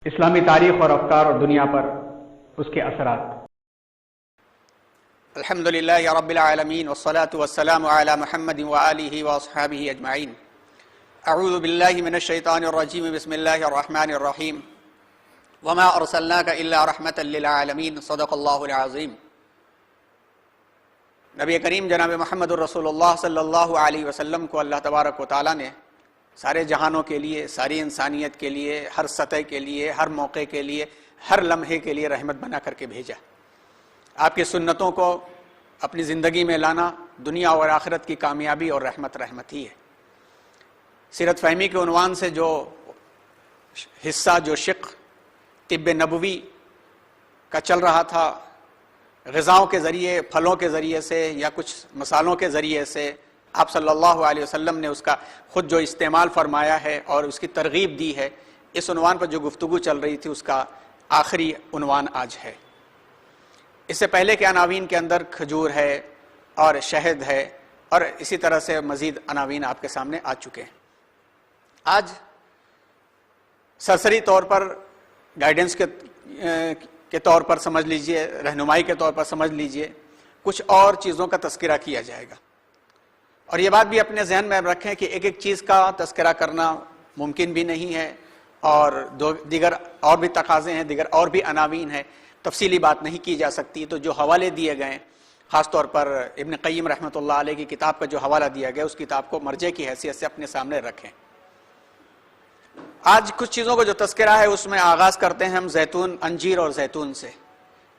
اسلامی تاریخ اور افکار اور دنیا پر اس کے اثرات۔ الحمدللہ رب العالمین والصلاة والسلام علی محمد وآلہ واصحابہ اجمعین۔ اعوذ باللہ من الشیطان الرجیم، بسم اللہ الرحمن الرحیم۔ وما ارسلناک الا رحمتا للعالمین، صدق اللہ العظیم۔ نبی کریم جناب محمد الرسول اللہ صلی اللہ علیہ وسلم کو اللہ تبارک و تعالیٰ نے سارے جہانوں کے لیے، ساری انسانیت کے لیے، ہر سطح کے لیے، ہر موقع کے لیے، ہر لمحے کے لیے رحمت بنا کر کے بھیجا۔ آپ کی سنتوں کو اپنی زندگی میں لانا دنیا اور آخرت کی کامیابی اور رحمت ہی ہے۔ سیرت فہمی کے عنوان سے جو حصہ، جو شق طب نبوی کا چل رہا تھا، غذاؤں کے ذریعے، پھلوں کے ذریعے سے یا کچھ مسالوں کے ذریعے سے آپ صلی اللہ علیہ وسلم نے اس کا خود جو استعمال فرمایا ہے اور اس کی ترغیب دی ہے، اس عنوان پر جو گفتگو چل رہی تھی اس کا آخری عنوان آج ہے۔ اس سے پہلے کے عناوین کے اندر کھجور ہے اور شہد ہے اور اسی طرح سے مزید عناوین آپ کے سامنے آ چکے ہیں۔ آج سرسری طور پر گائیڈنس کے طور پر سمجھ لیجئے، رہنمائی کے طور پر سمجھ لیجئے، کچھ اور چیزوں کا تذکرہ کیا جائے گا۔ اور یہ بات بھی اپنے ذہن میں رکھیں کہ ایک چیز کا تذکرہ کرنا ممکن بھی نہیں ہے، اور دیگر اور بھی تقاضے ہیں، دیگر اور بھی عناوین ہیں، تفصیلی بات نہیں کی جا سکتی۔ تو جو حوالے دیے گئے، خاص طور پر ابن قیم رحمۃ اللہ علیہ کی کتاب کا جو حوالہ دیا گیا، اس کتاب کو مرجع کی حیثیت سے اپنے سامنے رکھیں۔ آج کچھ چیزوں کو جو تذکرہ ہے اس میں آغاز کرتے ہیں ہم زیتون، انجیر اور زیتون سے،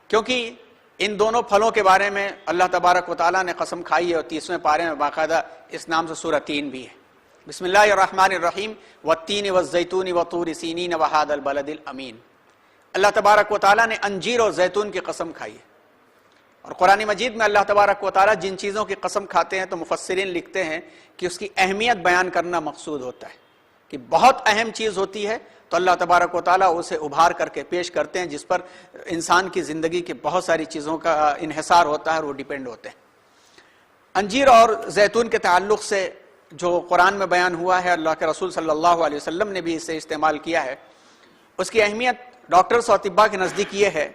کیونکہ ان دونوں پھلوں کے بارے میں اللہ تبارک و تعالیٰ نے قسم کھائی ہے، اور 30ویں پارے میں باقاعدہ اس نام سے سورہ تین بھی ہے۔ بسم اللہ الرحمن الرحیم، والتین والزیتون وطور سینین وہذا البلد الامین۔ اللہ تبارک و تعالیٰ نے انجیر اور زیتون کی قسم کھائی ہے، اور قرآن مجید میں اللہ تبارک و تعالیٰ جن چیزوں کی قسم کھاتے ہیں تو مفسرین لکھتے ہیں کہ اس کی اہمیت بیان کرنا مقصود ہوتا ہے، کہ بہت اہم چیز ہوتی ہے تو اللہ تبارک و تعالیٰ اسے ابھار کر کے پیش کرتے ہیں، جس پر انسان کی زندگی کے بہت ساری چیزوں کا انحصار ہوتا ہے اور وہ ڈیپینڈ ہوتے ہیں۔ انجیر اور زیتون کے تعلق سے جو قرآن میں بیان ہوا ہے، اللہ کے رسول صلی اللہ علیہ وسلم نے بھی اسے استعمال کیا ہے، اس کی اہمیت ڈاکٹرز اور طباء کے نزدیک یہ ہے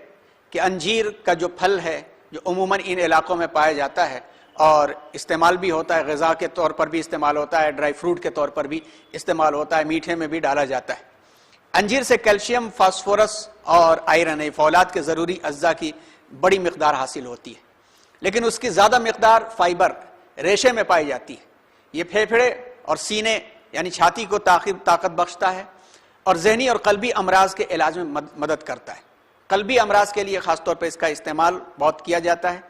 کہ انجیر کا جو پھل ہے، جو عموماً ان علاقوں میں پایا جاتا ہے اور استعمال بھی ہوتا ہے، غذا کے طور پر بھی استعمال ہوتا ہے، ڈرائی فروٹ کے طور پر بھی استعمال ہوتا ہے، میٹھے میں بھی ڈالا جاتا ہے۔ انجیر سے کیلشیم، فاسفورس اور آئرن، فولاد کے ضروری اجزاء کی بڑی مقدار حاصل ہوتی ہے، لیکن اس کی زیادہ مقدار فائبر، ریشے میں پائی جاتی ہے۔ یہ پھیپھڑے اور سینے یعنی چھاتی کو طاقت بخشتا ہے اور ذہنی اور قلبی امراض کے علاج میں مدد کرتا ہے۔ قلبی امراض کے لیے خاص طور پہ اس کا استعمال بہت کیا جاتا ہے۔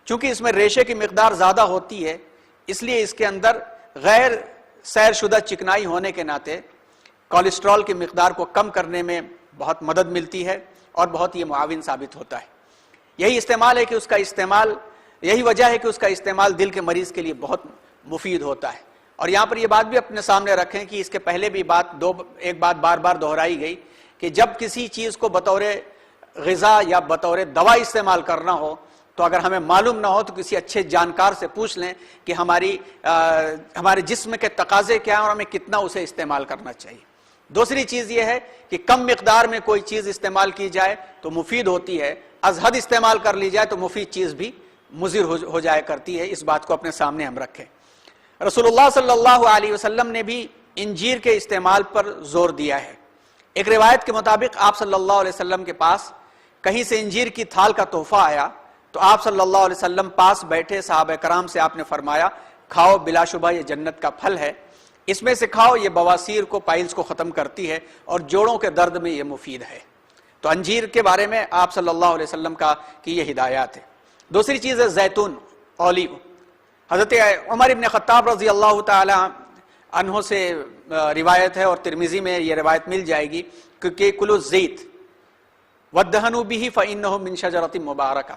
چونکہ اس میں ریشے کی مقدار زیادہ ہوتی ہے، اس لیے اس کے اندر غیر سیر شدہ چکنائی ہونے کے ناطے کولیسٹرول کی مقدار کو کم کرنے میں بہت مدد ملتی ہے اور بہت یہ معاون ثابت ہوتا ہے۔ یہی وجہ ہے کہ اس کا استعمال دل کے مریض کے لیے بہت مفید ہوتا ہے۔ اور یہاں پر یہ بات بھی اپنے سامنے رکھیں کہ اس کے پہلے بھی ایک بات بار بار دہرائی گئی کہ جب کسی چیز کو بطور غذا یا بطور دوا استعمال کرنا ہو تو اگر ہمیں معلوم نہ ہو تو کسی اچھے جانکار سے پوچھ لیں کہ ہمارے جسم کے تقاضے کیا ہیں اور ہمیں کتنا اسے استعمال کرنا چاہیے۔ دوسری چیز یہ ہے کہ کم مقدار میں کوئی چیز استعمال کی جائے تو مفید ہوتی ہے، از حد استعمال کر لی جائے تو مفید چیز بھی مضر ہو جایا کرتی ہے۔ اس بات کو اپنے سامنے ہم رکھیں۔ رسول اللہ صلی اللہ علیہ وسلم نے بھی انجیر کے استعمال پر زور دیا ہے۔ ایک روایت کے مطابق آپ صلی اللہ علیہ وسلم کے پاس کہیں سے انجیر کی تھال کا تحفہ آیا تو آپ صلی اللہ علیہ وسلم پاس بیٹھے صحابہ کرام سے آپ نے فرمایا، کھاؤ، بلا شبہ یہ جنت کا پھل ہے، اس میں سے کھاؤ، یہ بواسیر کو، پائلز کو ختم کرتی ہے اور جوڑوں کے درد میں یہ مفید ہے۔ تو انجیر کے بارے میں آپ صلی اللہ علیہ وسلم کی یہ ہدایات ہے۔ دوسری چیز ہے زیتون، اولیو۔ حضرت عمر ابن خطاب رضی اللہ تعالی عنہ سے روایت ہے اور ترمذی میں یہ روایت مل جائے گی کہ کلوا الزیت وادہنوا بہ فإنہ من شجرۃ مبارکہ،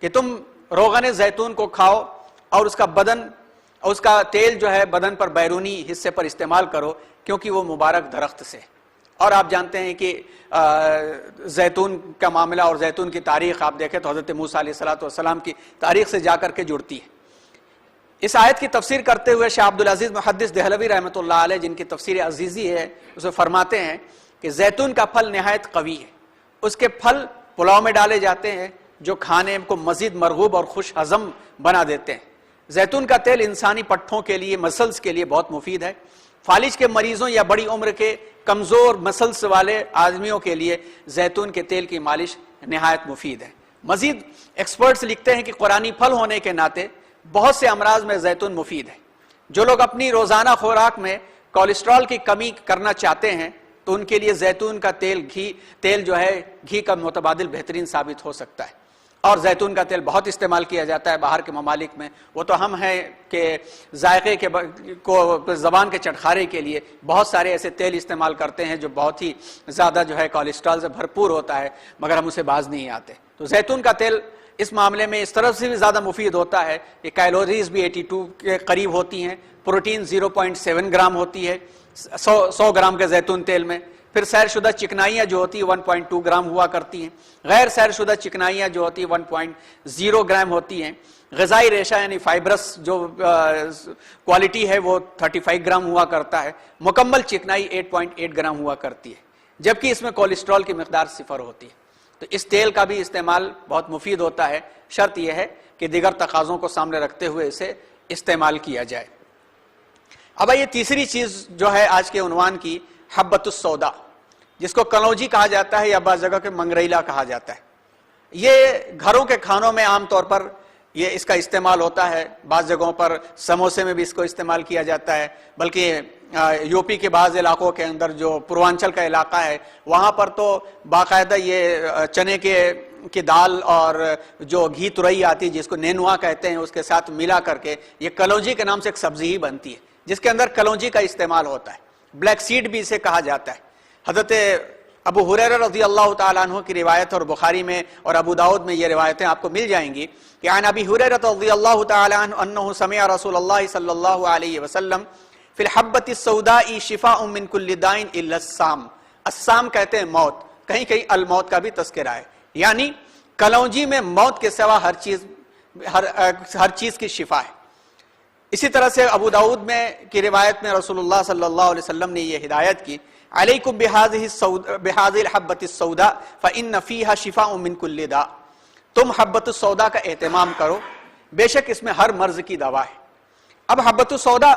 کہ تم روغن زیتون کو کھاؤ اور اس کا تیل جو ہے بدن پر بیرونی حصے پر استعمال کرو، کیونکہ وہ مبارک درخت سے۔ اور آپ جانتے ہیں کہ زیتون کا معاملہ اور زیتون کی تاریخ آپ دیکھیں تو حضرت موسیٰ علیہ السلام کی تاریخ سے جا کر کے جڑتی ہے۔ اس آیت کی تفسیر کرتے ہوئے شاہ عبدالعزیز محدث دہلوی رحمۃ اللہ علیہ، جن کی تفسیر عزیزی ہے، اسے فرماتے ہیں کہ زیتون کا پھل نہایت قوی ہے، اس کے پھل پلاؤ میں ڈالے جاتے ہیں جو کھانے کو مزید مرغوب اور خوش ہضم بنا دیتے ہیں۔ زیتون کا تیل انسانی پٹھوں کے لیے، مسلز کے لیے بہت مفید ہے۔ فالج کے مریضوں یا بڑی عمر کے کمزور مسلز والے آدمیوں کے لیے زیتون کے تیل کی مالش نہایت مفید ہے۔ مزید ایکسپرٹس لکھتے ہیں کہ قرآنی پھل ہونے کے ناطے بہت سے امراض میں زیتون مفید ہے۔ جو لوگ اپنی روزانہ خوراک میں کولیسٹرول کی کمی کرنا چاہتے ہیں تو ان کے لیے زیتون کا تیل جو ہے گھی کا متبادل بہترین ثابت ہو سکتا ہے۔ اور زیتون کا تیل بہت استعمال کیا جاتا ہے باہر کے ممالک میں، وہ تو ہم ہیں کہ ذائقے کو زبان کے چٹخارے کے لیے بہت سارے ایسے تیل استعمال کرتے ہیں جو بہت ہی زیادہ جو ہے کولیسٹرول سے بھرپور ہوتا ہے، مگر ہم اسے باز نہیں آتے۔ تو زیتون کا تیل اس معاملے میں اس طرف سے بھی زیادہ مفید ہوتا ہے کہ کیلوریز بھی 82 کے قریب ہوتی ہیں، پروٹین 0.7 گرام ہوتی ہے 100 گرام کے زیتون تیل میں۔ پھر سیر شدہ چکنائیاں جو ہوتی ہیں 1.2 گرام ہوا کرتی ہیں، غیر سیر شدہ چکنائیاں جو ہوتی ہیں 1.0 گرام ہوتی ہیں۔ غذائی ریشہ یعنی فائبرس جو کوالٹی ہے وہ 35 گرام ہوا کرتا ہے۔ مکمل چکنائی 8.8 گرام ہوا کرتی ہے، جبکہ اس میں کولیسٹرول کی مقدار 0 ہوتی ہے۔ تو اس تیل کا بھی استعمال بہت مفید ہوتا ہے، شرط یہ ہے کہ دیگر تقاضوں کو سامنے رکھتے ہوئے اسے استعمال کیا جائے۔ اب یہ تیسری چیز جو ہے آج کے عنوان کی، حبۃ السودا، جس کو کلونجی کہا جاتا ہے یا بعض جگہ کے منگریلا کہا جاتا ہے۔ یہ گھروں کے کھانوں میں عام طور پر اس کا استعمال ہوتا ہے، بعض جگہوں پر سموسے میں بھی اس کو استعمال کیا جاتا ہے، بلکہ یو پی کے بعض علاقوں کے اندر جو پوروانچل کا علاقہ ہے وہاں پر تو باقاعدہ یہ چنے کی دال اور جو گھی ترئی آتی ہے جس کو نینوا کہتے ہیں اس کے ساتھ ملا کر کے یہ کلونجی کے نام سے ایک سبزی ہی بنتی ہے جس کے اندر کلونجی کا استعمال ہوتا ہے، بلیک سیڈ بھی اسے کہا جاتا ہے۔ حضرت ابو ہریرہ رضی اللہ تعالیٰ عنہ کی روایت اور بخاری میں اور ابو داؤد میں یہ روایتیں آپ کو مل جائیں گی کہ عن ابی ہریرہ رضی اللہ تعالیٰ عنہ انہ سمع رسول اللہ صلی اللہ علیہ وسلم فی الحبۃ السوداء شفاء من کل داء الا السام۔ السام کہتے ہیں موت، کہیں کہیں الموت کا بھی تذکرہ ہے، یعنی کلونجی میں موت کے سوا ہر چیز کی شفا ہے۔ اسی طرح سے ابو داؤد میں کی روایت میں رسول اللہ صلی اللہ علیہ وسلم نے یہ ہدایت کی، علیکم بہذہ الحبۃ السوداء فإن فیہا شفاء من کل داء، تم حبۃ السوداء کا اہتمام کرو، بے شک اس میں ہر مرض کی دوا ہے۔ اب حبۃ السوداء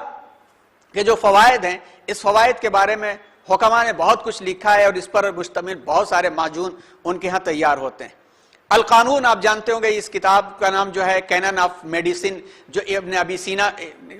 کے جو فوائد ہیں، اس فوائد کے بارے میں حکماء نے بہت کچھ لکھا ہے اور اس پر مشتمل بہت سارے معجون ان کے ہاں تیار ہوتے ہیں۔ القانون آپ جانتے ہوں گے، اس کتاب کا نام جو ہے کینن آف میڈیسن، جو ابن ابی سینا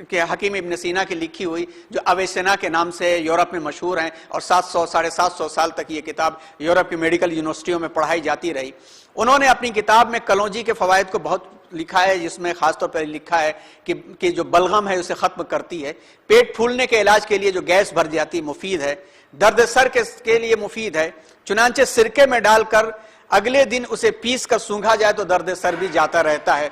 کے حکیم ابن سینا کی لکھی ہوئی، جو اویسنا کے نام سے یورپ میں مشہور ہیں اور 700-750 سال تک یہ کتاب یورپ کی میڈیکل یونیورسٹیوں میں پڑھائی جاتی رہی۔ انہوں نے اپنی کتاب میں کلونجی کے فوائد کو بہت لکھا ہے، جس میں خاص طور پر لکھا ہے کہ جو بلغم ہے اسے ختم کرتی ہے، پیٹ پھولنے کے علاج کے لیے جو گیس بھر جاتی مفید ہے، درد سر کے لیے مفید ہے، چنانچہ سرکے میں ڈال کر اگلے دن اسے پیس کر سونگھا جائے تو درد سر بھی جاتا رہتا ہے،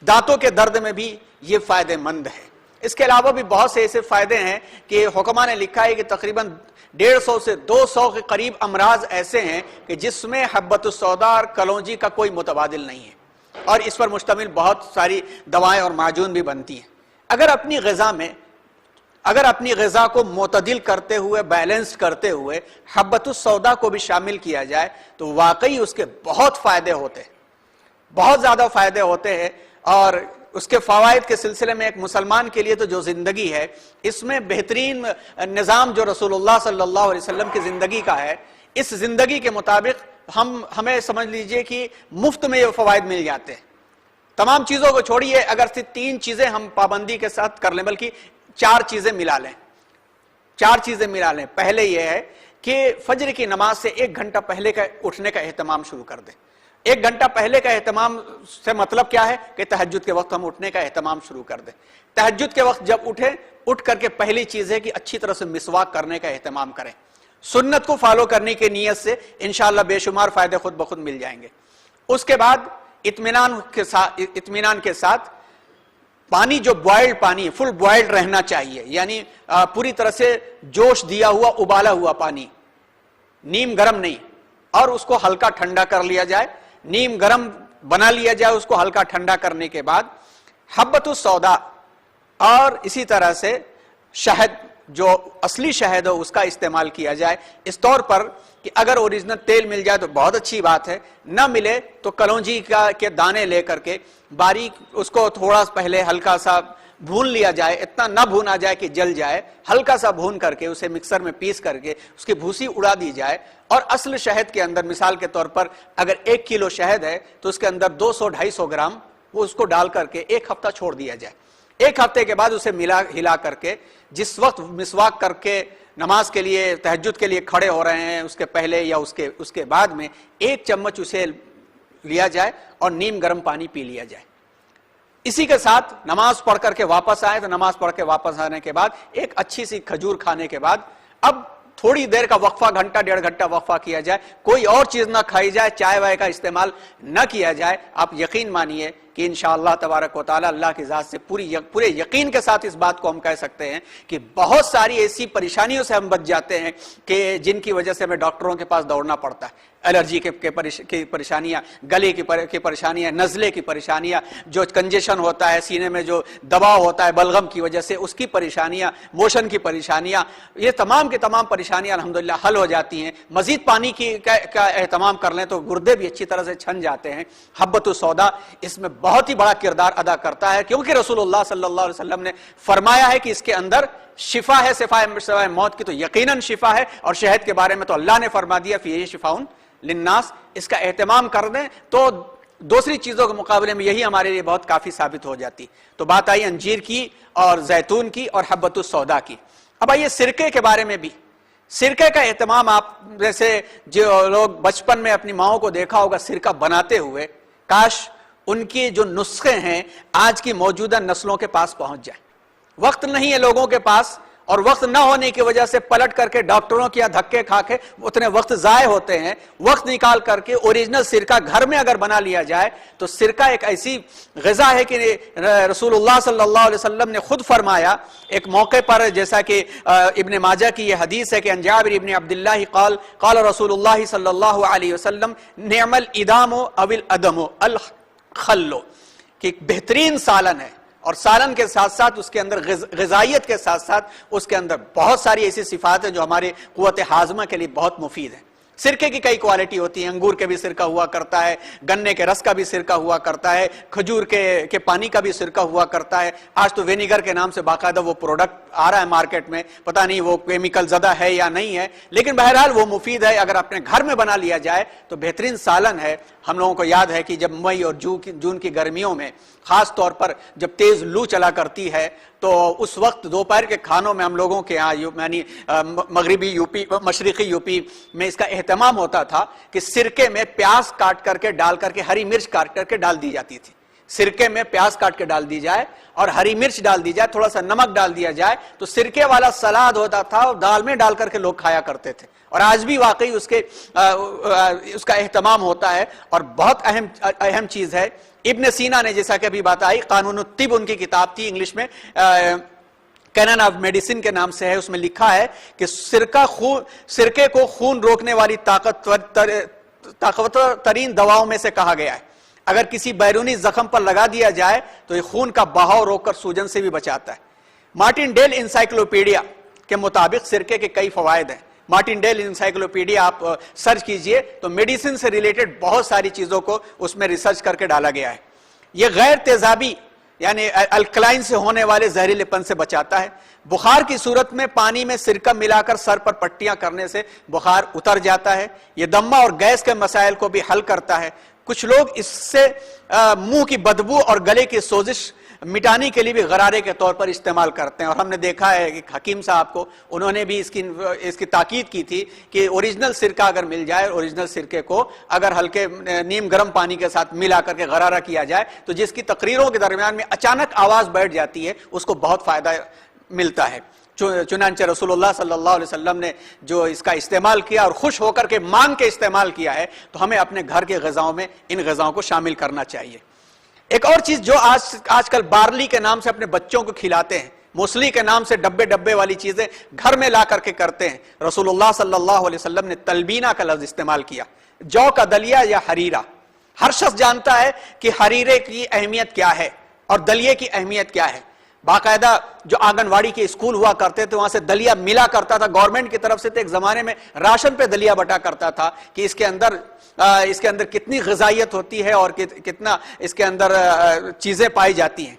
دانتوں کے درد میں بھی یہ فائدہ مند ہے۔ اس کے علاوہ بھی بہت سے ایسے فائدے ہیں کہ حکماء نے لکھا ہے کہ تقریباً 150 سے 200 کے قریب امراض ایسے ہیں کہ جس میں حبۃ السوداء اور کلونجی کا کوئی متبادل نہیں ہے، اور اس پر مشتمل بہت ساری دوائیں اور معجون بھی بنتی ہیں۔ اگر اپنی غذا کو معتدل کرتے ہوئے، بیلنس کرتے ہوئے حبۃ السوداء کو بھی شامل کیا جائے تو واقعی اس کے بہت فائدے ہوتے ہیں، بہت زیادہ فائدے ہوتے ہیں۔ اور اس کے فوائد کے سلسلے میں ایک مسلمان کے لیے تو جو زندگی ہے، اس میں بہترین نظام جو رسول اللہ صلی اللہ علیہ وسلم کی زندگی کا ہے، اس زندگی کے مطابق ہمیں سمجھ لیجئے کہ مفت میں یہ فوائد مل جاتے ہیں۔ تمام چیزوں کو چھوڑیے، اگر صرف 3 چیزیں ہم پابندی کے ساتھ کر لیں، بلکہ 4 چیزیں ملا لیں۔ پہلے یہ ہے کہ فجر کی نماز سے 1 گھنٹہ پہلے کا اٹھنے کا اہتمام شروع کر دیں۔ 1 گھنٹہ پہلے کا اہتمام سے مطلب کیا ہے کہ تہجد کے وقت ہم اٹھنے کا اہتمام شروع کر دیں۔ تہجد کے وقت جب اٹھ کر کے پہلی چیز ہے کہ اچھی طرح سے مسواک کرنے کا اہتمام کریں۔ سنت کو فالو کرنے کی نیت سے انشاءاللہ بے شمار فائدے خود بخود مل جائیں گے۔ اس کے بعد اطمینان کے ساتھ پانی، جو بوائلڈ پانی، فل بوائلڈ رہنا چاہیے، یعنی پوری طرح سے جوش دیا ہوا، ابالا ہوا پانی، نیم گرم نہیں، اور اس کو ہلکا ٹھنڈا کر لیا جائے، نیم گرم بنا لیا جائے۔ اس کو ہلکا ٹھنڈا کرنے کے بعد حبۃ السوداء اور اسی طرح سے شہد جو اصلی شہد ہو اس کا استعمال کیا جائے، اس طور پر کہ اگر اوریجنل تیل مل جائے تو بہت اچھی بات ہے، نہ ملے تو کلونجی کے دانے لے کر کے باریک اس کو تھوڑا پہلے ہلکا سا بھون لیا جائے، اتنا نہ بھونا جائے کہ جل جائے، ہلکا سا بھون کر کے اسے مکسر میں پیس کر کے اس کی بھوسی اڑا دی جائے، اور اصل شہد کے اندر مثال کے طور پر اگر 1 کلو شہد ہے تو اس کے اندر 200-250 گرام وہ اس کو ڈال کر کے 1 ہفتہ چھوڑ دیا جائے۔ 1 ہفتے کے بعد اسے ہلا کر کے جس وقت مسواک کر کے نماز کے لیے تہجد کے لیے کھڑے ہو رہے ہیں اس کے پہلے یا اس کے بعد میں 1 چمچ اسے لیا جائے اور نیم گرم پانی پی لیا جائے۔ اسی کے ساتھ نماز پڑھ کر کے واپس آئے تو نماز پڑھ کے واپس آنے کے بعد ایک اچھی سی کھجور کھانے کے بعد اب تھوڑی دیر کا وقفہ، گھنٹہ 1.5 گھنٹہ وقفہ کیا جائے، کوئی اور چیز نہ کھائی جائے، چائے وائے کا استعمال نہ کیا جائے۔ آپ یقین مانیے کہ انشاءاللہ تبارک و تعالی اللہ کی ذات سے پورے یقین کے ساتھ اس بات کو ہم کہہ سکتے ہیں کہ بہت ساری ایسی پریشانیوں سے ہم بچ جاتے ہیں کہ جن کی وجہ سے ہمیں ڈاکٹروں کے پاس دوڑنا پڑتا ہے۔ الرجی کی پریشانیاں، گلے کی پریشانیاں، نزلے کی پریشانیاں، جو کنجیشن ہوتا ہے سینے میں، جو دباؤ ہوتا ہے بلغم کی وجہ سے اس کی پریشانیاں، موشن کی پریشانیاں، یہ تمام کی تمام پریشانیاں الحمدللہ حل ہو جاتی ہیں۔ مزید پانی کا اہتمام کر لیں تو گردے بھی اچھی طرح سے چھن جاتے ہیں۔ حبۃ السودا اس میں بہت ہی بڑا کردار ادا کرتا ہے، کیونکہ رسول اللہ صلی اللہ علیہ وسلم نے فرمایا ہے کہ اس کے اندر شفا ہے، سوائے موت کی تو یقیناً شفا ہے، اور شہد کے بارے میں تو اللہ نے فرما دیا فیہ شفاء للناس۔ اس کا اہتمام کر دیں تو دوسری چیزوں کے مقابلے میں یہی ہمارے لیے بہت کافی ثابت ہو جاتی۔ تو بات آئی انجیر کی اور زیتون کی اور حبۃ السودا کی۔ اب آئیے سرکے کے بارے میں بھی۔ سرکے کا اہتمام، آپ جیسے جو لوگ بچپن میں اپنی ماؤں کو دیکھا ہوگا سرکہ بناتے ہوئے، کاش ان کی جو نسخے ہیں آج کی موجودہ نسلوں کے پاس پہنچ جائیں۔ وقت نہیں ہے لوگوں کے پاس، اور وقت نہ ہونے کی وجہ سے پلٹ کر کے ڈاکٹروں کے دھکے کھا کے اتنے وقت ضائع ہوتے ہیں۔ وقت نکال کر کے اوریجنل سرکہ گھر میں اگر بنا لیا جائے تو سرکہ ایک ایسی غذا ہے کہ رسول اللہ صلی اللہ علیہ وسلم نے خود فرمایا ایک موقع پر، جیسا کہ ابن ماجہ کی یہ حدیث ہے کہ عن جابر ابن عبداللہ قال قال رسول اللہ صلی اللہ علیہ وسلم نعم الادام او الادم الخل، کہ بہترین سالن ہے، اور سالن کے ساتھ ساتھ اس کے اندر غذائیت کے ساتھ ساتھ اس کے اندر بہت ساری ایسی صفات ہیں جو ہمارے قوت ہاضمہ کے لیے بہت مفید ہیں۔ سرکے کی کئی کوالٹی ہوتی ہیں، انگور کے بھی سرکہ ہوا کرتا ہے، گنے کے رس کا بھی سرکہ ہوا کرتا ہے، کھجور کے پانی کا بھی سرکہ ہوا کرتا ہے۔ آج تو وینیگر کے نام سے باقاعدہ وہ پروڈکٹ آ رہا ہے مارکیٹ میں، پتہ نہیں وہ کیمیکل زدہ ہے یا نہیں ہے، لیکن بہرحال وہ مفید ہے۔ اگر اپنے گھر میں بنا لیا جائے تو بہترین سالن ہے۔ ہم لوگوں کو یاد ہے کہ جب مئی اور جون کی گرمیوں میں خاص طور پر جب تیز لو چلا کرتی ہے تو اس وقت دوپہر کے کھانوں میں ہم لوگوں کے یہاں یعنی مغربی یوپی، مشرقی یوپی میں اس کا اہتمام ہوتا تھا کہ سرکے میں پیاز کاٹ کر کے ڈال کر کے، ہری مرچ کاٹ کر کے ڈال دی جاتی تھی۔ سرکے میں پیاز کاٹ کے ڈال دی جائے اور ہری مرچ ڈال دی جائے، تھوڑا سا نمک ڈال دیا جائے تو سرکے والا سلاد ہوتا تھا، اور دال میں ڈال کر کے لوگ کھایا کرتے تھے، اور آج بھی واقعی اس کا اہتمام ہوتا ہے، اور بہت اہم چیز ہے۔ ابن سینا نے، جیسا کہ ابھی بات آئی، قانون الطب ان کی کتاب تھی، انگلش میں کینن آف میڈیسن کے نام سے ہے، اس میں لکھا ہے کہ سرکے کو خون روکنے والی طاقتور ترین دواؤں میں سے کہا گیا ہے۔ اگر کسی بیرونی زخم پر لگا دیا جائے تو یہ خون کا بہاؤ روک کر سوجن سے بھی بچاتا ہے۔ مارٹن ڈیل انسائکلوپیڈیا کے مطابق سرکے کے کئی فوائد ہیں۔ مارٹن ڈیل انسائکلوپیڈیا آپ سرچ کیجئے تو میڈیسن سے ریلیٹڈ بہت ساری چیزوں کو اس میں ریسرچ کر کے ڈالا گیا ہے۔ یہ غیر تیزابی یعنی الکلائن سے ہونے والے زہریلے پن سے بچاتا ہے۔ بخار کی صورت میں پانی میں سرکہ ملا کر سر پر پٹیاں کرنے سے بخار اتر جاتا ہے۔ یہ دمہ اور گیس کے مسائل کو بھی حل کرتا ہے۔ کچھ لوگ اس سے منہ کی بدبو اور گلے کی سوزش مٹانے کے لیے بھی غرارے کے طور پر استعمال کرتے ہیں، اور ہم نے دیکھا ہے کہ حکیم صاحب کو انہوں نے بھی اس کی تاکید کی تھی کہ اوریجنل سرکہ اگر مل جائے، اوریجنل سرکے کو اگر ہلکے نیم گرم پانی کے ساتھ ملا کر کے غرارہ کیا جائے تو جس کی تقریروں کے درمیان میں اچانک آواز بیٹھ جاتی ہے اس کو بہت فائدہ ملتا ہے۔ چنانچہ رسول اللہ صلی اللہ علیہ وسلم نے جو اس کا استعمال کیا اور خوش ہو کر کے مانگ کے استعمال کیا ہے، تو ہمیں اپنے گھر کے غذاؤں میں ان غذاؤں کو شامل کرنا چاہیے۔ ایک اور چیز جو آج کل بارلی کے نام سے اپنے بچوں کو کھلاتے ہیں، موسلی کے نام سے ڈبے والی چیزیں گھر میں لا کر کے کرتے ہیں، رسول اللہ صلی اللہ علیہ وسلم نے تلبینہ کا لفظ استعمال کیا، جو کا دلیا یا حریرہ۔ ہر شخص جانتا ہے کہ حریرے کی اہمیت کیا ہے اور دلیے کی اہمیت کیا ہے۔ باقاعدہ جو آنگن واڑی کے اسکول ہوا کرتے تھے وہاں سے دلیا ملا کرتا تھا گورنمنٹ کی طرف سے. ایک زمانے میں راشن پہ دلیا بٹا کرتا تھا کہ اس کے اندر کتنی غذائیت ہوتی ہے اور کتنا اس کے اندر چیزیں پائی جاتی ہیں.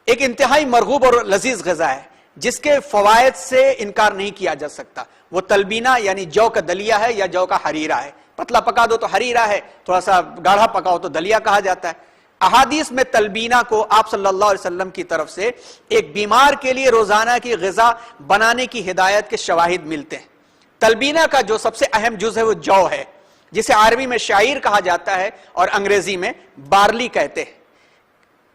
ایک انتہائی مرغوب اور لذیذ غذا ہے جس کے فوائد سے انکار نہیں کیا جا سکتا. وہ تلبینہ یعنی جو کا دلیا ہے یا جو کا حریرہ ہے. پتلا پکا دو تو حریرہ ہے, تھوڑا سا گاڑھا پکاؤ تو دلیا کہا جاتا ہے. احادیث میں تلبینہ کو آپ صلی اللہ علیہ وسلم کی طرف سے ایک بیمار کے لیے روزانہ کی غذا بنانے کی ہدایت کے شواہد ملتے ہیں. تلبینہ کا جو سب سے اہم جز ہے وہ جو ہے, جسے عربی میں شعیر کہا جاتا ہے اور انگریزی میں بارلی کہتے ہیں.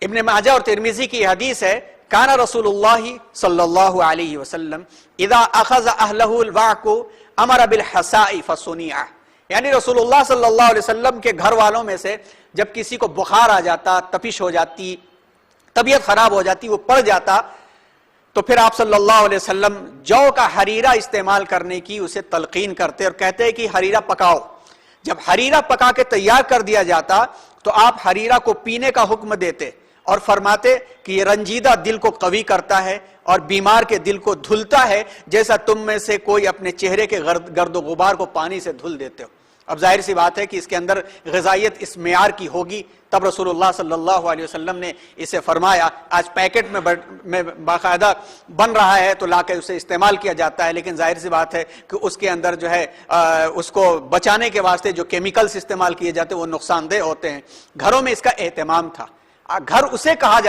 ابن ماجہ اور ترمذی کی حدیث ہے, کان رسول اللہ صلی اللہ علیہ وسلم اذا اخذ اہلہ الوعک امر بالحساء فصنع. یعنی رسول اللہ صلی اللہ علیہ وسلم کے گھر والوں میں سے جب کسی کو بخار آ جاتا, تپش ہو جاتی, طبیعت خراب ہو جاتی, وہ پڑ جاتا, تو پھر آپ صلی اللہ علیہ وسلم جو کا حریرہ استعمال کرنے کی اسے تلقین کرتے اور کہتے کہ حریرہ پکاؤ. جب حریرہ پکا کے تیار کر دیا جاتا تو آپ حریرہ کو پینے کا حکم دیتے اور فرماتے کہ یہ رنجیدہ دل کو قوی کرتا ہے اور بیمار کے دل کو دھلتا ہے جیسا تم میں سے کوئی اپنے چہرے کے گرد و غبار کو پانی سے دھل دیتے ہو. اب ظاہر سی بات ہے کہ اس کے اندر غذائیت اس معیار کی ہوگی, تب رسول اللہ صلی اللہ علیہ وسلم نے اسے فرمایا. آج پیکٹ میں باقاعدہ بن رہا ہے تو لا کے اسے استعمال کیا جاتا ہے, لیکن ظاہر سی بات ہے کہ اس کے اندر جو ہے اس کو بچانے کے واسطے جو کیمیکلز استعمال کیے جاتے ہیں وہ نقصان دہ ہوتے ہیں. گھروں میں اس کا اہتمام تھا. گھر اسے کہا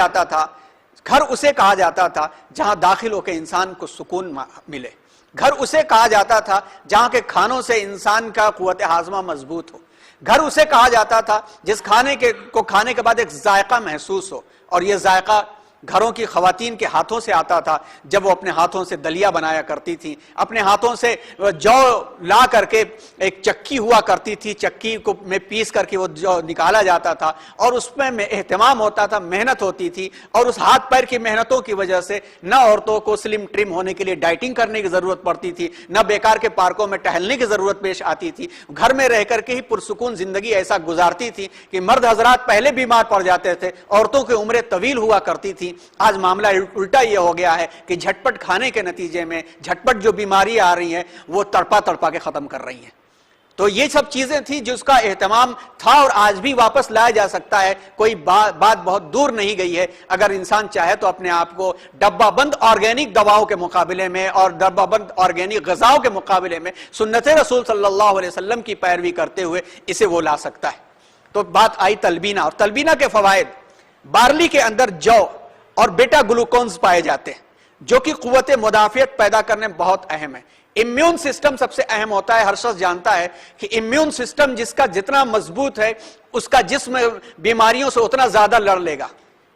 جاتا تھا جہاں داخل ہو کے انسان کو سکون ملے. گھر اسے کہا جاتا تھا جہاں کے کھانوں سے انسان کا قوت ہاضمہ مضبوط ہو. گھر اسے کہا جاتا تھا جس کھانے کے بعد ایک ذائقہ محسوس ہو, اور یہ ذائقہ گھروں کی خواتین کے ہاتھوں سے آتا تھا جب وہ اپنے ہاتھوں سے دلیا بنایا کرتی تھی. اپنے ہاتھوں سے جو لا کر کے ایک چکی ہوا کرتی تھی, چکی کو میں پیس کر کے وہ جو نکالا جاتا تھا اور اس میں اہتمام ہوتا تھا, محنت ہوتی تھی, اور اس ہاتھ پیر کی محنتوں کی وجہ سے نہ عورتوں کو سلم ٹرم ہونے کے لیے ڈائٹنگ کرنے کی ضرورت پڑتی تھی, نہ بیکار کے پارکوں میں ٹہلنے کی ضرورت پیش آتی تھی. گھر میں رہ کر کے ہی پرسکون زندگی ایسا گزارتی تھی کہ مرد حضرات پہلے بیمار پڑ جاتے تھے, عورتوں کی عمریں طویل ہوا کرتی تھی. آج معاملہ الٹا یہ ہو گیا ہے کہ جھٹپٹ کھانے کے نتیجے میں جھٹپٹ جو بیماری آ رہی ہیں وہ تڑپا کے ختم کر رہی ہیں. تو یہ سب چیزیں تھیں جس کا اہتمام تھا اور آج بھی واپس لایا جا سکتا ہے. کوئی بات بہت دور نہیں گئی ہے. اگر انسان چاہے تو اپنے آپ کو ڈبہ بند آرگینک دواؤں کے مقابلے میں اور ڈبہ بند آرگینک غذاؤں کے مقابلے میں سنت رسول صلی اللہ علیہ وسلم کی پیروی کرتے ہوئے اسے وہ لا سکتا ہے. تو بات آئی تلبینہ, اور تلبینہ کے فوائد. بارلی کے اندر جو اور بیٹا گلوکونز پائے جاتے ہیں جو کہ قوت مدافعت پیدا کرنے میں بہت اہم ہے. امیون سسٹم سب سے اہم ہوتا ہے. ہر شخص جانتا ہے کہ امیون سسٹم جس کا جتنا مضبوط ہے اس کا جسم بیماریوں سے اتنا زیادہ لڑ لے گا.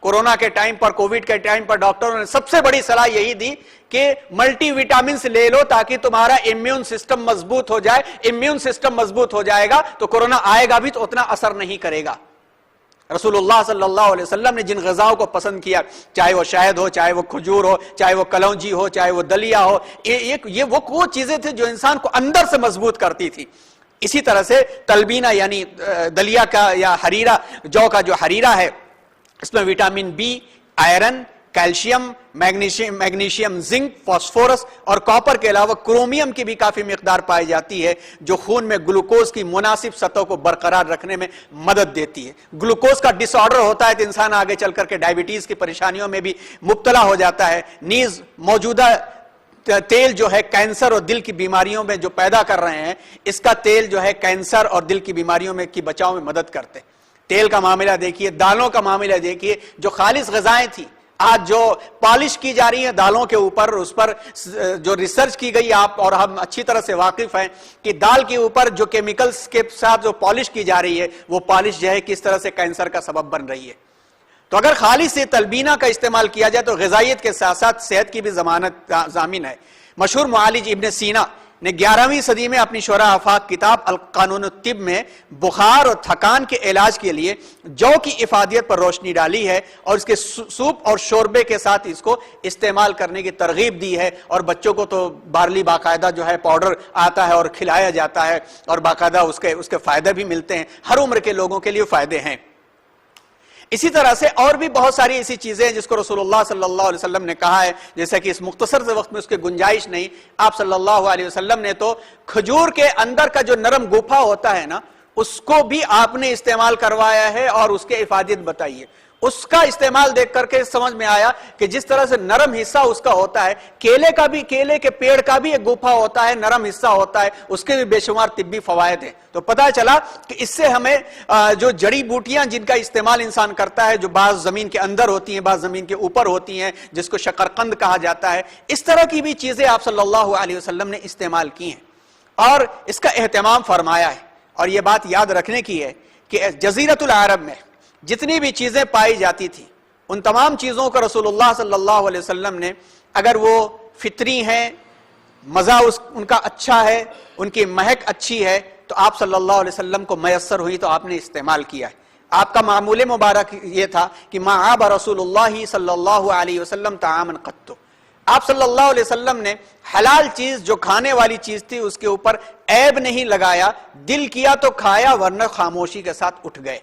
کورونا کے ٹائم پر, کووڈ کے ٹائم پر ڈاکٹروں نے سب سے بڑی صلاح یہی دی کہ ملٹی وٹامنز لے لو تاکہ تمہارا امیون سسٹم مضبوط ہو جائے. امیون سسٹم مضبوط ہو جائے گا تو کورونا آئے گا بھی تو اتنا اثر نہیں کرے گا. رسول اللہ صلی اللہ علیہ وسلم نے جن غذاؤں کو پسند کیا, چاہے وہ شہد ہو, چاہے وہ کھجور ہو, چاہے وہ کلونجی ہو, چاہے وہ دلیا ہو, یہ وہ چیزیں تھیں جو انسان کو اندر سے مضبوط کرتی تھی. اسی طرح سے تلبینہ یعنی دلیا کا یا حریرہ, جو کا جو حریرہ ہے, اس میں vitamin B, iron, calcium, magnesium, zinc, phosphorus اور کاپر کے علاوہ کرومیم کی بھی کافی مقدار پائی جاتی ہے جو خون میں گلوکوز کی مناسب سطح کو برقرار رکھنے میں مدد دیتی ہے. گلوکوز کا ڈس آرڈر ہوتا ہے تو انسان آگے چل کر کے ڈائبٹیز کی پریشانیوں میں بھی مبتلا ہو جاتا ہے. نیز موجودہ تیل جو ہے کینسر اور دل کی بیماریوں میں جو پیدا کر رہے ہیں, اس کا تیل جو ہے کینسر اور دل کی بیماریوں میں کی بچاؤ میں مدد کرتے ہیں. تیل کا معاملہ دیکھیے, دالوں کا معاملہ دیکھیے, جو خالص غذائیں تھیں آج جو پالش کی جا رہی ہیں دالوں کے اوپر, اس پر جو ریسرچ کی گئی, آپ اور ہم اچھی طرح سے واقف ہیں کہ دال کے اوپر جو کیمیکلز کے ساتھ جو پالش کی جا رہی ہے وہ پالش جو ہے کس طرح سے کینسر کا سبب بن رہی ہے. تو اگر خالص سے تلبینہ کا استعمال کیا جائے تو غذائیت کے ساتھ ساتھ صحت کی بھی ضمانت ضامن ہے. مشہور معالج ابن سینا نے 11ویں صدی میں اپنی شرح آفاق کتاب القانون الطب میں بخار اور تھکان کے علاج کے لیے جو کی افادیت پر روشنی ڈالی ہے اور اس کے سوپ اور شوربے کے ساتھ اس کو استعمال کرنے کی ترغیب دی ہے. اور بچوں کو تو بارلی باقاعدہ جو ہے پاؤڈر آتا ہے اور کھلایا جاتا ہے اور باقاعدہ اس کے فائدے بھی ملتے ہیں. ہر عمر کے لوگوں کے لیے فائدے ہیں. اسی طرح سے اور بھی بہت ساری ایسی چیزیں ہیں جس کو رسول اللہ صلی اللہ علیہ وسلم نے کہا ہے، جیسا کہ اس مختصر سے وقت میں اس کی گنجائش نہیں، آپ صلی اللہ علیہ وسلم نے تو کھجور کے اندر کا جو نرم گوپھا ہوتا ہے نا، اس کو بھی آپ نے استعمال کروایا ہے اور اس کے افادیت بتائی ہے۔ اس کا استعمال دیکھ کر کے سمجھ میں آیا کہ جس طرح سے نرم حصہ اس کا ہوتا ہے، کیلے کے پیڑ کا بھی ایک گوپھا ہوتا ہے، نرم حصہ ہوتا ہے، اس کے بھی بے شمار طبی فوائد ہیں۔ تو پتہ چلا کہ اس سے ہمیں جو جڑی بوٹیاں جن کا استعمال انسان کرتا ہے، جو بعض زمین کے اندر ہوتی ہیں، بعض زمین کے اوپر ہوتی ہیں، جس کو شکرقند کہا جاتا ہے، اس طرح کی بھی چیزیں آپ صلی اللہ علیہ وسلم نے استعمال کی ہیں اور اس کا اہتمام فرمایا ہے۔ اور یہ بات یاد رکھنے کی ہے کہ جزیرۃ العرب میں جتنی بھی چیزیں پائی جاتی تھی، ان تمام چیزوں کا رسول اللہ صلی اللہ علیہ وسلم نے، اگر وہ فطری ہیں، مزہ ان کا اچھا ہے، ان کی مہک اچھی ہے، تو آپ صلی اللہ علیہ وسلم کو میسر ہوئی تو آپ نے استعمال کیا ہے۔ آپ کا معمول مبارک یہ تھا کہ ما عاب رسول اللہ صلی اللہ علیہ وسلم طعاما قط، آپ صلی اللہ علیہ وسلم نے حلال چیز جو کھانے والی چیز تھی اس کے اوپر عیب نہیں لگایا، دل کیا تو کھایا ورنہ خاموشی کے ساتھ اٹھ گئے۔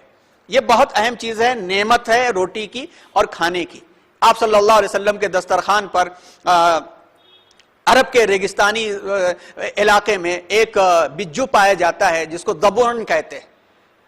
یہ بہت اہم چیز ہے، نعمت ہے روٹی کی اور کھانے کی۔ آپ صلی اللہ علیہ وسلم کے دسترخوان پر عرب کے ریگستانی علاقے میں ایک بجو پایا جاتا ہے جس کو دبون کہتے ہیں۔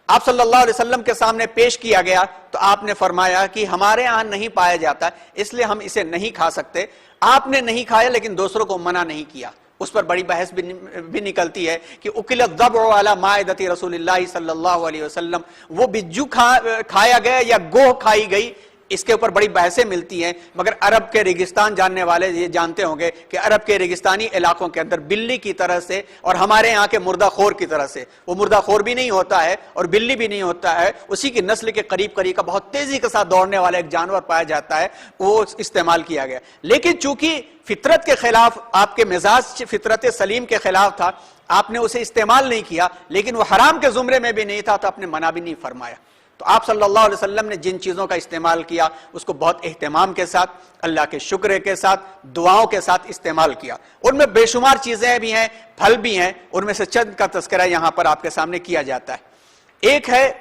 آپ صلی اللہ علیہ وسلم کے سامنے پیش کیا گیا تو آپ نے فرمایا کہ ہمارے ہاں نہیں پایا جاتا اس لیے ہم اسے نہیں کھا سکتے۔ آپ نے نہیں کھایا لیکن دوسروں کو منع نہیں کیا۔ اس پر بڑی بحث بھی نکلتی ہے کہ اکل الضبع علی مائدۃ رسول اللہ صلی اللہ علیہ وسلم، وہ بجو کھایا گیا یا گوہ کھائی گئی، اس کے اوپر بڑی بحثیں ملتی ہیں، مگر عرب کے ریگستان جاننے والے یہ جانتے ہوں گے کہ عرب کے ریگستانی علاقوں کے اندر بلی کی طرح سے اور ہمارے یہاں کے مردہ خور کی طرح سے، وہ مردہ خور بھی نہیں ہوتا ہے اور بلی بھی نہیں ہوتا ہے، اسی کی نسل کے قریب کا بہت تیزی کے ساتھ دوڑنے والا ایک جانور پایا جاتا ہے، وہ استعمال کیا گیا۔ لیکن چونکہ فطرت کے خلاف، آپ کے مزاج فطرت سلیم کے خلاف تھا، آپ نے اسے استعمال نہیں کیا، لیکن وہ حرام کے زمرے میں بھی نہیں تھا تو آپ نے منع بھی نہیں فرمایا۔ تو آپ صلی اللہ علیہ وسلم نے جن چیزوں کا استعمال کیا اس کو بہت اہتمام کے ساتھ، اللہ کے شکر کے ساتھ، دعاؤں کے ساتھ استعمال کیا۔ ان میں بے شمار چیزیں بھی ہیں، پھل بھی ہیں، ان میں سے چند کا تذکرہ یہاں پر آپ کے سامنے کیا جاتا ہے۔ ایک ہے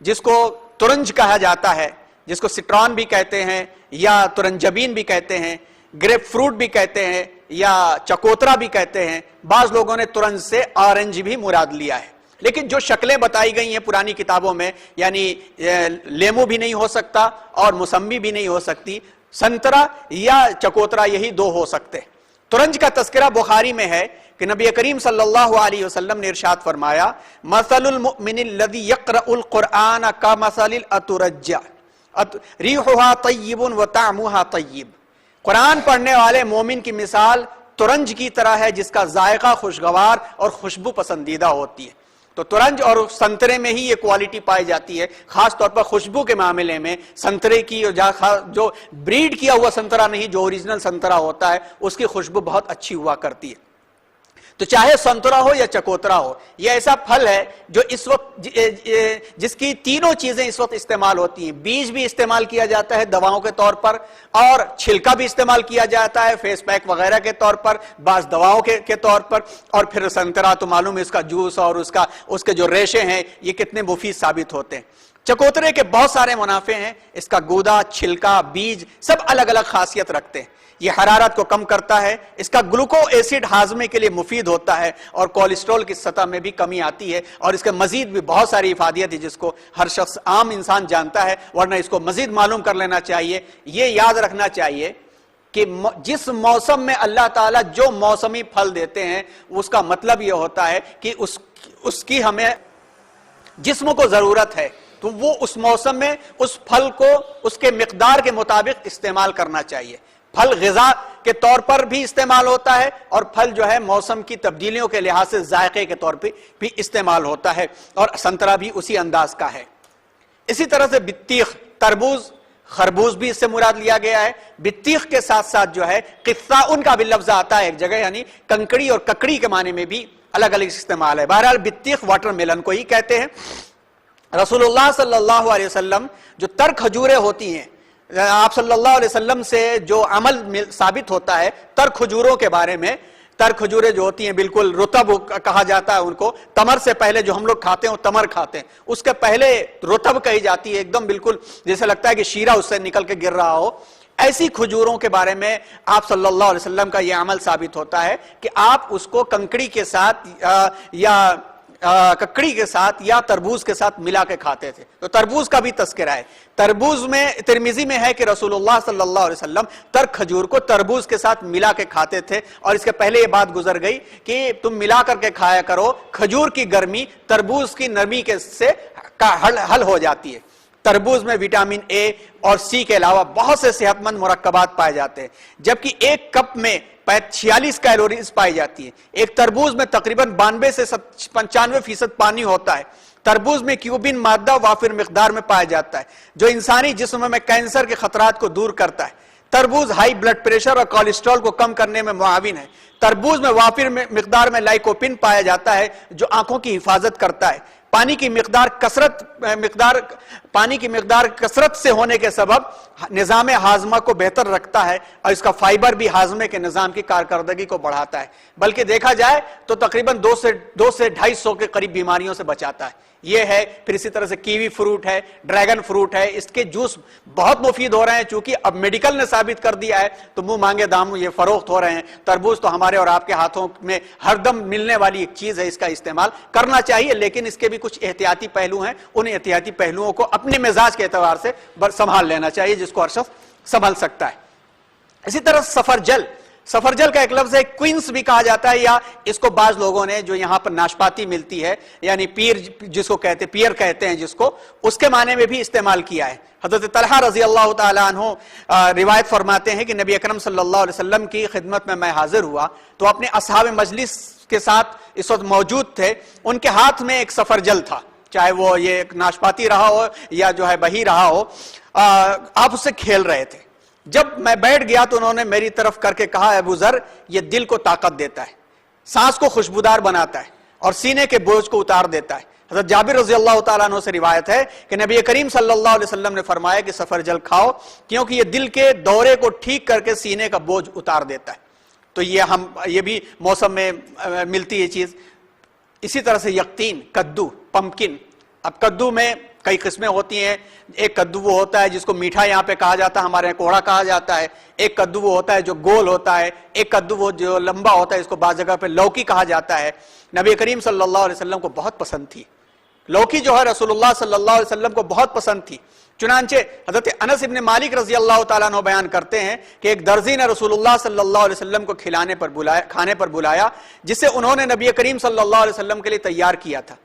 جس کو ترنج کہا جاتا ہے، جس کو سٹرون بھی کہتے ہیں یا ترنجبین بھی کہتے ہیں، گریپ فروٹ بھی کہتے ہیں یا چکوترا بھی کہتے ہیں، بعض لوگوں نے ترنج سے آرنج بھی مراد لیا ہے، لیکن جو شکلیں بتائی گئی ہیں پرانی کتابوں میں، یعنی لیمو بھی نہیں ہو سکتا اور موسمی بھی نہیں ہو سکتی، سنترا یا چکوترا یہی دو ہو سکتے۔ ترنج کا تذکرہ بخاری میں ہے کہ نبی کریم صلی اللہ علیہ وسلم نے ارشاد فرمایا، مثل المؤمن الذی یقرأ القرآن کمثل الاترج ریحها طیب وطعمها طیب، قرآن پڑھنے والے مومن کی مثال ترنج کی طرح ہے جس کا ذائقہ خوشگوار اور خوشبو پسندیدہ ہوتی ہے۔ تو ترنج اور سنترے میں ہی یہ کوالٹی پائی جاتی ہے، خاص طور پر خوشبو کے معاملے میں سنترے کی جو بریڈ کیا ہوا سنترا نہیں، جو اوریجنل سنترا ہوتا ہے اس کی خوشبو بہت اچھی ہوا کرتی ہے۔ تو چاہے سنترا ہو یا چکوترا ہو، یہ ایسا پھل ہے جو اس وقت جس کی تینوں چیزیں اس وقت استعمال ہوتی ہیں، بیج بھی استعمال کیا جاتا ہے دواؤں کے طور پر، اور چھلکا بھی استعمال کیا جاتا ہے فیس پیک وغیرہ کے طور پر، بعض دواؤں کے طور پر، اور پھر سنترا تو معلوم ہے اس کا جوس اور اس کے جو ریشے ہیں یہ کتنے مفید ثابت ہوتے ہیں۔ چکوترے کے بہت سارے منافع ہیں، اس کا گودا، چھلکا، بیج سب الگ الگ خاصیت رکھتے ہیں۔ یہ حرارت کو کم کرتا ہے، اس کا گلوکو ایسڈ ہاضمے کے لیے مفید ہوتا ہے اور کولیسٹرول کی سطح میں بھی کمی آتی ہے، اور اس کے مزید بھی بہت ساری افادیت ہے جس کو ہر شخص عام انسان جانتا ہے، ورنہ اس کو مزید معلوم کر لینا چاہیے۔ یہ یاد رکھنا چاہیے کہ جس موسم میں اللہ تعالیٰ جو موسمی پھل دیتے ہیں اس کا مطلب یہ ہوتا ہے کہ اس کی ہمیں جسم کو ضرورت ہے، تو وہ اس موسم میں اس پھل کو اس کے مقدار کے مطابق استعمال کرنا چاہیے۔ پھل غذا کے طور پر بھی استعمال ہوتا ہے اور پھل جو ہے موسم کی تبدیلیوں کے لحاظ سے ذائقے کے طور پہ بھی استعمال ہوتا ہے، اور سنترا بھی اسی انداز کا ہے۔ اسی طرح سے بطیخ، تربوز، خربوز بھی اس سے مراد لیا گیا ہے۔ بطیخ کے ساتھ ساتھ جو ہے قطاعن کا بھی لفظ آتا ہے ایک جگہ، یعنی کنکڑی اور ککڑی کے معنی میں بھی الگ الگ استعمال ہے۔ بہرحال بطیخ واٹر میلن کو ہی کہتے ہیں۔ رسول اللہ صلی اللہ علیہ وسلم جو تر کھجوریں ہوتی ہیں، آپ صلی اللہ علیہ وسلم سے جو عمل ثابت ہوتا ہے تر کھجوروں کے بارے میں، تر کھجوریں جو ہوتی ہیں بالکل رطب کہا جاتا ہے ان کو، تمر سے پہلے جو ہم لوگ کھاتے ہیں وہ تمر کھاتے ہیں، اس کے پہلے رطب کہی جاتی ہے، ایک دم بالکل جیسے لگتا ہے کہ شیرہ اس سے نکل کے گر رہا ہو۔ ایسی کھجوروں کے بارے میں آپ صلی اللہ علیہ وسلم کا یہ عمل ثابت ہوتا ہے کہ آپ اس کو کنکڑی کے ساتھ یا ککڑی کے ساتھ یا تربوز کے ساتھ ملا کے کھاتے تھے۔ تو تربوز کا بھی تذکرہ ہے، تربوز میں ترمذی میں ہے کہ رسول اللہ صلی اللہ علیہ وسلم تر کھجور کو تربوز کے ساتھ ملا کے کھاتے تھے، اور اس کے پہلے یہ بات گزر گئی کہ تم ملا کر کے کھایا کرو، کھجور کی گرمی تربوز کی نرمی سے حل ہو جاتی ہے۔ تربوز میں وٹامن اے اور سی کے علاوہ بہت سے صحت مند مرکبات پائے جاتے ہیں، جبکہ ایک کپ میں 46 کیلوریز پائی جاتی ہے۔ ایک تربوز میں تقریباً 92 سے 95% پانی ہوتا ہے۔ تربوز میں کیوبین مادہ وافر مقدار میں پایا جاتا ہے جو انسانی جسم میں کینسر کے خطرات کو دور کرتا ہے۔ تربوز ہائی بلڈ پریشر اور کولیسٹرول کو کم کرنے میں معاون ہے۔ تربوز میں وافر مقدار میں لائکوپین پایا جاتا ہے جو آنکھوں کی حفاظت کرتا ہے۔ پانی کی مقدار کثرت سے ہونے کے سبب نظام ہاضمہ کو بہتر رکھتا ہے، اور اس کا فائبر بھی ہاضمے کے نظام کی کارکردگی کو بڑھاتا ہے، بلکہ دیکھا جائے تو تقریباً 2 سے 250 کے قریب بیماریوں سے بچاتا ہے۔ یہ ہے، پھر اسی طرح سے کیوی فروٹ ہے، ڈریگن فروٹ ہے، اس کے جوس بہت مفید ہو رہے ہیں، چونکہ اب میڈیکل نے ثابت کر دیا ہے تو منہ مانگے دام یہ فروخت ہو رہے ہیں۔ تربوز تو ہمارے اور آپ کے ہاتھوں میں ہر دم ملنے والی ایک چیز ہے، اس کا استعمال کرنا چاہیے، لیکن اس کے بھی کچھ احتیاطی پہلو ہیں، ان احتیاطی پہلوؤں کو اپنے مزاج کے اعتبار سے سنبھال لینا چاہیے، جس کو ہر شخص سنبھل سکتا ہے۔ اسی طرح سفرجل کا ایک لفظ ہے، کوئنس بھی کہا جاتا ہے، یا اس کو بعض لوگوں نے جو یہاں پر ناشپاتی ملتی ہے یعنی پیر جس کو کہتے پیئر کہتے ہیں جس کو، اس کے معنی میں بھی استعمال کیا ہے۔ حضرت طلحہ رضی اللہ تعالیٰ عنہ روایت فرماتے ہیں کہ نبی اکرم صلی اللہ علیہ وسلم کی خدمت میں حاضر ہوا تو اپنے اصحاب مجلس کے ساتھ اس وقت موجود تھے، ان کے ہاتھ میں ایک سفرجل تھا، چاہے وہ یہ ایک ناشپاتی رہا ہو یا جو ہے بہی رہا ہو، آپ اس سے کھیل رہے تھے۔ جب میں بیٹھ گیا تو انہوں نے میری طرف کر کے کہا، ابو ذر، یہ دل کو طاقت دیتا ہے، سانس کو خوشبودار بناتا ہے اور سینے کے بوجھ کو اتار دیتا ہے۔ حضرت جابر رضی اللہ تعالیٰ عنہ سے روایت ہے کہ نبی کریم صلی اللہ علیہ وسلم نے فرمایا کہ سفرجل کھاؤ کیونکہ یہ دل کے دورے کو ٹھیک کر کے سینے کا بوجھ اتار دیتا ہے۔ تو یہ بھی موسم میں ملتی ہے چیز۔ اسی طرح سے یقطین، کدو، پمکن۔ اب کدو میں کئی قسمیں ہوتی ہیں، ایک کدو وہ ہوتا ہے جس کو میٹھا یہاں پہ کہا جاتا ہے، ہمارے یہاں کوڑا کہا جاتا ہے، ایک کدو وہ ہوتا ہے جو گول ہوتا ہے، ایک کدو وہ جو لمبا ہوتا ہے، اس کو بعض جگہ پہ لوکی کہا جاتا ہے۔ نبی کریم صلی اللہ علیہ وسلم کو بہت پسند تھی لوکی، جو ہے رسول اللہ صلی اللہ علیہ وسلم کو بہت پسند تھی۔ چنانچہ حضرت انس ابن مالک رضی اللہ تعالیٰ عنہ بیان کرتے ہیں کہ ایک درزی نے رسول اللہ صلی اللہ علیہ وسلم کو کھانے پر بلایا، جسے انہوں نے نبی کریم صلی اللہ علیہ وسلم کے لیے تیار کیا تھا۔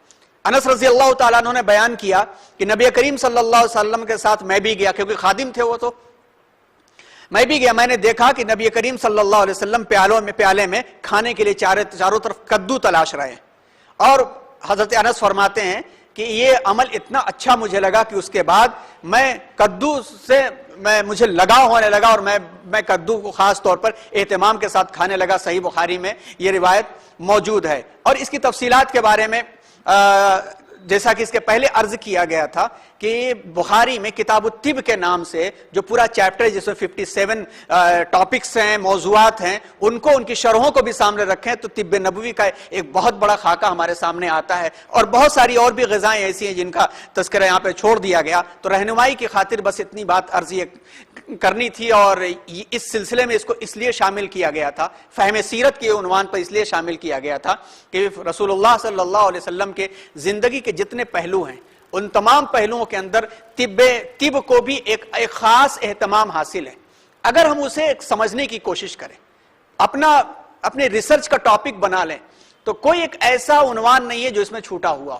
انس رضی اللہ تعالیٰ عنہ نے بیان کیا کہ نبی کریم صلی اللہ علیہ وسلم کے ساتھ میں بھی گیا، کیونکہ خادم تھے وہ، تو میں بھی گیا۔ میں نے دیکھا کہ نبی کریم صلی اللہ علیہ وسلم پیالے میں کھانے کے لیے چاروں طرف کدو تلاش رہے ہیں، اور حضرت انس فرماتے ہیں کہ یہ عمل اتنا اچھا مجھے لگا کہ اس کے بعد میں کدو سے مجھے لگاؤ ہونے لگا، اور میں کدو کو خاص طور پر اہتمام کے ساتھ کھانے لگا۔ صحیح بخاری میں یہ روایت موجود ہے، اور اس کی تفصیلات کے بارے میں جیسا کہ اس کے پہلے عرض کیا گیا تھا کہ بخاری میں کتاب الطب کے نام سے جو پورا چیپٹر جس میں 57 ٹاپکس ہیں، موضوعات ہیں، ان کی شرحوں کو بھی سامنے رکھیں تو طب نبوی کا ایک بہت بڑا خاکہ ہمارے سامنے آتا ہے، اور بہت ساری اور بھی غذائیں ایسی ہیں جن کا تذکرہ یہاں پہ چھوڑ دیا گیا۔ تو رہنمائی کی خاطر بس اتنی بات عرضی کرنی تھی، اور اس سلسلے میں اس کو اس لیے شامل کیا گیا تھا، فہم سیرت کے عنوان پر اس لیے شامل کیا گیا تھا کہ رسول اللہ صلی اللہ علیہ وسلم کے زندگی کے جتنے پہلو ہیں ان تمام پہلوؤں کے اندر طب کو بھی ایک خاص اہتمام حاصل ہے۔ اگر ہم اسے سمجھنے کی کوشش کریں، اپنے ریسرچ کا ٹاپک بنا لیں، تو کوئی ایک ایسا عنوان نہیں ہے جو اس میں چھوٹا ہوا ہو۔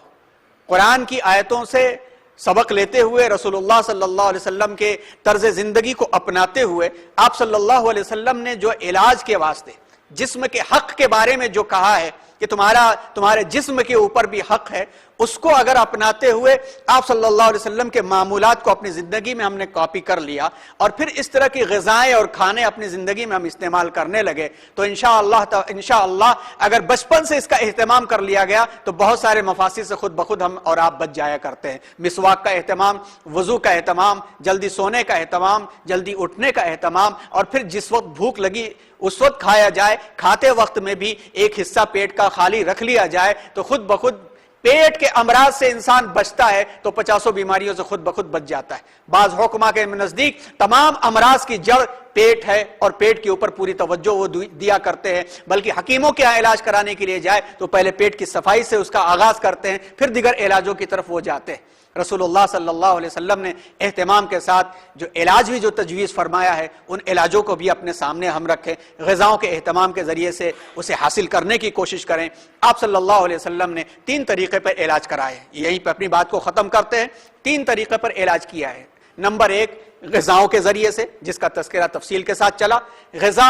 قرآن کی آیتوں سے سبق لیتے ہوئے، رسول اللہ صلی اللہ علیہ وسلم کے طرز زندگی کو اپناتے ہوئے، آپ صلی اللہ علیہ وسلم نے جو علاج کے واسطے جسم کے حق کے بارے میں جو کہا ہے کہ تمہارے جسم کے اوپر بھی حق ہے، اس کو اگر اپناتے ہوئے آپ صلی اللہ علیہ وسلم کے معمولات کو اپنی زندگی میں ہم نے کاپی کر لیا اور پھر اس طرح کی غذائیں اور کھانے اپنی زندگی میں ہم استعمال کرنے لگے تو انشاءاللہ اگر بچپن سے اس کا اہتمام کر لیا گیا تو بہت سارے مفاسد سے خود بخود ہم اور آپ بچ جایا کرتے ہیں۔ مسواک کا اہتمام، وضو کا اہتمام، جلدی سونے کا اہتمام، جلدی اٹھنے کا اہتمام، اور پھر جس وقت بھوک لگی اس وقت کھایا جائے، کھاتے وقت میں بھی ایک حصہ پیٹ کا خالی رکھ لیا جائے تو خود بخود پیٹ کے امراض سے انسان بچتا ہے تو 50 بیماریوں سے خود بخود بچ جاتا ہے۔ بعض حکما کے نزدیک تمام امراض کی جڑ پیٹ ہے اور پیٹ کے اوپر پوری توجہ وہ دیا کرتے ہیں، بلکہ حکیموں کے یہاں علاج کرانے کے لیے جائے تو پہلے پیٹ کی صفائی سے اس کا آغاز کرتے ہیں، پھر دیگر علاجوں کی طرف وہ جاتے ہیں۔ رسول اللہ صلی اللہ علیہ وسلم نے اہتمام کے ساتھ جو علاج بھی جو تجویز فرمایا ہے ان علاجوں کو بھی اپنے سامنے ہم رکھیں، غذاؤں کے اہتمام کے ذریعے سے اسے حاصل کرنے کی کوشش کریں۔ آپ صلی اللہ علیہ وسلم نے 3 طریقے پر علاج کرائے، یہیں پہ اپنی بات کو ختم کرتے ہیں۔ 3 طریقے پر علاج کیا ہے۔ نمبر 1 غذاؤں کے ذریعے سے، جس کا تذکرہ تفصیل کے ساتھ چلا۔ غذا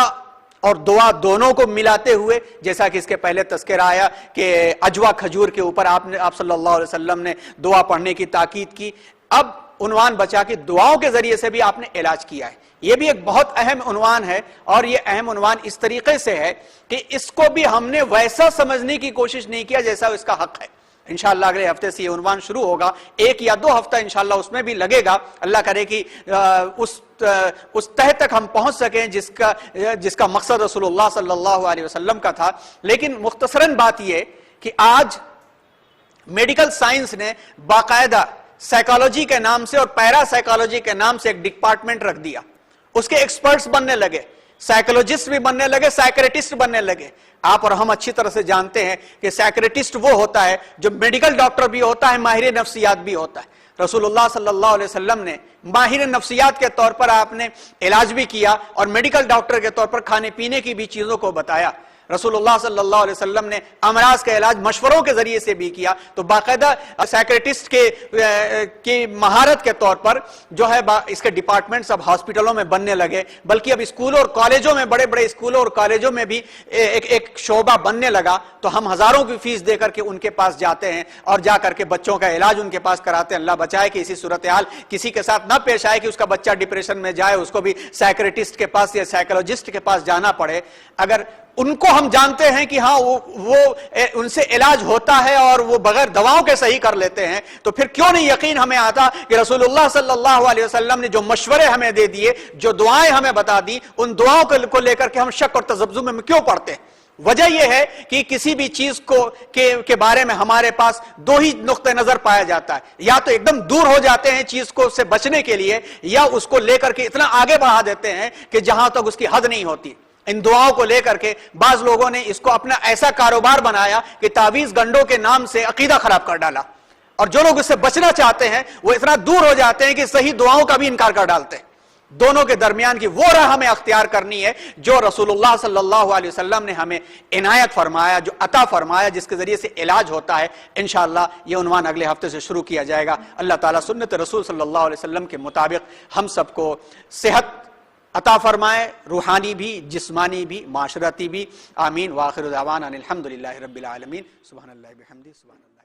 اور دعا دونوں کو ملاتے ہوئے، جیسا کہ اس کے پہلے تذکرہ آیا کہ عجوا کھجور کے اوپر آپ صلی اللہ علیہ وسلم نے دعا پڑھنے کی تاکید کی۔ اب عنوان بچا کہ دعاؤں کے ذریعے سے بھی آپ نے علاج کیا ہے۔ یہ بھی ایک بہت اہم عنوان ہے، اور یہ اہم عنوان اس طریقے سے ہے کہ اس کو بھی ہم نے ویسا سمجھنے کی کوشش نہیں کیا جیسا اس کا حق ہے۔ انشاءاللہ اگلے ہفتے سے یہ عنوان شروع ہوگا، 1 یا 2 ہفتہ انشاءاللہ اس میں بھی لگے گا۔ اللہ کرے کہ اس تہ تک ہم پہنچ سکیں جس کا مقصد رسول اللہ صلی اللہ علیہ وسلم کا تھا۔ لیکن مختصراً بات یہ کہ آج میڈیکل سائنس نے باقاعدہ سائیکالوجی کے نام سے اور پیرا سائیکالوجی کے نام سے ایک ڈپارٹمنٹ رکھ دیا، اس کے ایکسپرٹس بننے لگے، سائیکولوجسٹ بھی بننے لگے، سائیکریٹسٹ بننے لگے۔ آپ اور ہم اچھی طرح سے جانتے ہیں کہ سائیکریٹسٹ وہ ہوتا ہے جو میڈیکل ڈاکٹر بھی ہوتا ہے، ماہر نفسیات بھی ہوتا ہے۔ رسول اللہ صلی اللہ علیہ وسلم نے ماہر نفسیات کے طور پر آپ نے علاج بھی کیا اور میڈیکل ڈاکٹر کے طور پر کھانے پینے کی بھی چیزوں کو بتایا۔ رسول اللہ صلی اللہ علیہ وسلم نے امراض کا علاج مشوروں کے ذریعے سے بھی کیا۔ تو باقاعدہ سائیکریٹسٹ کی مہارت کے طور پر جو ہے اس کے ڈپارٹمنٹس اب ہاسپٹلوں میں بننے لگے، بلکہ اب اسکولوں اور کالجوں میں، بڑے بڑے اسکولوں اور کالجوں میں بھی ایک شعبہ بننے لگا۔ تو ہم ہزاروں کی فیس دے کر کے ان کے پاس جاتے ہیں اور جا کر کے بچوں کا علاج ان کے پاس کراتے ہیں۔ اللہ بچائے کہ اسی صورتحال کسی کے ساتھ نہ پیش آئے کہ اس کا بچہ ڈپریشن میں جائے، اس کو بھی سائیکریٹسٹ کے پاس یا سائیکولوجسٹ کے پاس جانا پڑے۔ اگر ان کو ہم جانتے ہیں کہ ہاں وہ ان سے علاج ہوتا ہے اور وہ بغیر دواؤں کے صحیح کر لیتے ہیں، تو پھر کیوں نہیں یقین ہمیں آتا کہ رسول اللہ صلی اللہ علیہ وسلم نے جو مشورے ہمیں دے دیے، جو دعائیں ہمیں بتا دی، ان دعاؤں کو لے کر کے ہم شک اور تذبذب میں کیوں پڑتے ہیں؟ وجہ یہ ہے کہ کسی بھی چیز کے بارے میں ہمارے پاس 2 ہی نقطہ نظر پایا جاتا ہے، یا تو ایک دم دور ہو جاتے ہیں چیز کو سے بچنے کے لیے، یا اس کو لے کر کے اتنا آگے بڑھا دیتے ہیں کہ جہاں تک اس کی حد نہیں ہوتی۔ ان دعاؤں کو لے کر کے بعض لوگوں نے اس کو اپنا ایسا کاروبار بنایا کہ تعویذ گنڈوں کے نام سے عقیدہ خراب کر ڈالا، اور جو لوگ اس سے بچنا چاہتے ہیں وہ اتنا دور ہو جاتے ہیں کہ صحیح دعاؤں کا بھی انکار کر ڈالتے ہیں۔ دونوں کے درمیان کی وہ راہ ہمیں اختیار کرنی ہے جو رسول اللہ صلی اللہ علیہ وسلم نے ہمیں عنایت فرمایا، جو عطا فرمایا، جس کے ذریعے سے علاج ہوتا ہے۔ انشاءاللہ یہ عنوان اگلے ہفتے سے شروع کیا جائے گا۔ اللہ تعالیٰ سنت رسول صلی اللہ علیہ وسلم کے مطابق ہم سب کو صحت عطا فرمائے، روحانی بھی، جسمانی بھی، معاشرتی بھی۔ آمین۔ وآخر دعوانا الحمدللہ رب العالمین۔ سبحان اللہ بحمدہ، سبحان اللہ۔